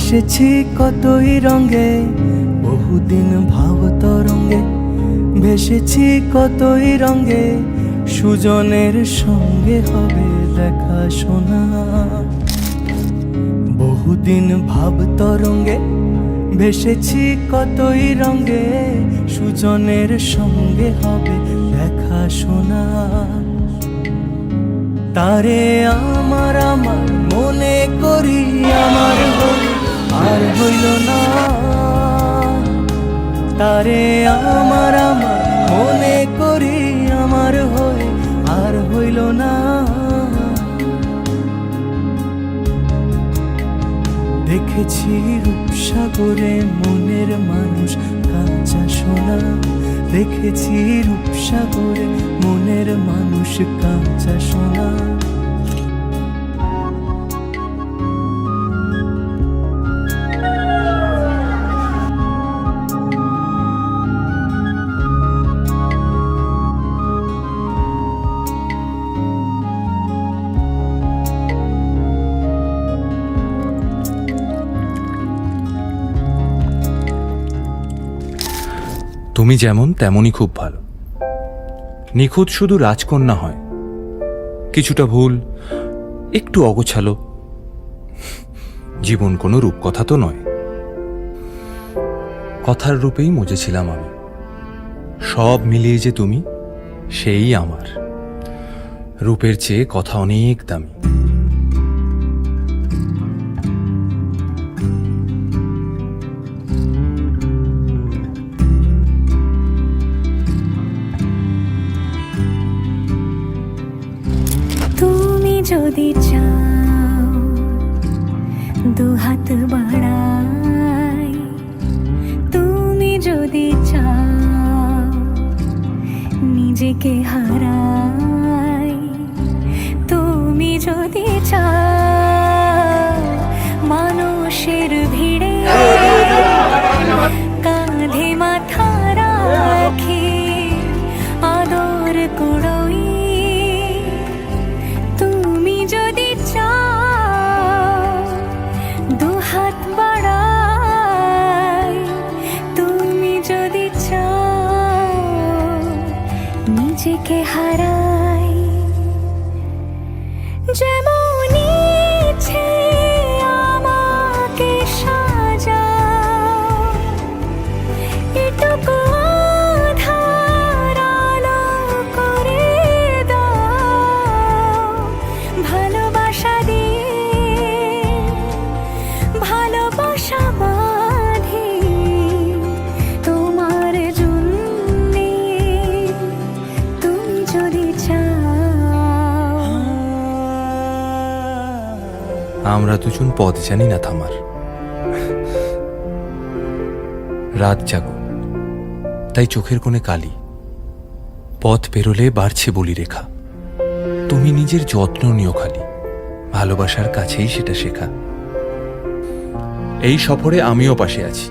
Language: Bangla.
এসেছি কতই রঙে, বহুদিন ভাব তরঙ্গে ভেসেছি কতই রঙে, সুজনের সঙ্গে হবে দেখা শোনা। বহুদিন ভাব তরঙ্গে ভেসেছি কতই রঙে, সুজনের সঙ্গে হবে দেখা শোনা। তারে আমার আমার মনে করি, আমার হই আর হইল না। তারে আমার আমার মনে করি, আমার হই আর হইল না। দেখেছি রূপসাগরে মনের মানুষ কাঁচা সোনা, দেখেছি রূপসাগরে মনের মানুষ কাঁচা সোনা। তুমি যেমন তেমনই খুব ভালো। নিখুঁত শুধু রাজকন্যা হয়, কিছুটা ভুল, একটু অগোছালো। জীবন কোনো রূপকথা তো নয়। কথার রূপেই মজেছিলাম আমি। সব মিলিয়ে যে তুমি, সেই আমার। রূপের চেয়ে কথা অনেক দামি। তুমি যদি চাও দুহাত বাড়াই, তুমি যদি চাও নিজেকে হারাই, তুমি যদি চাও মানুষের ভিড়ে কাঁধে মাথা রাখি আদর কুড়োই, তুমি যদি চাও দুহাত বাড়াই, তুমি যদি চাও নিজেকে হারাই। যেমন ইচ্ছে আমাকে সাজাও, এটুকু আধার আলো করে দাও। ভালোবাসা দিয়ে ভালোবাসা বাঁধি তোমার জন্যে, তুমি যদি চাও। আমরা দুজন পথ জানি না থামার। রাত জাগো, তাই চোখের কোণে কালি। পথ পেরোলে বাড়ছে বলি রেখা। তুমি নিজের যত্ন নিও খালি, ভালোবাসার কাছেই সেটা শেখা। এই সফরে আমিও পাশে আছি।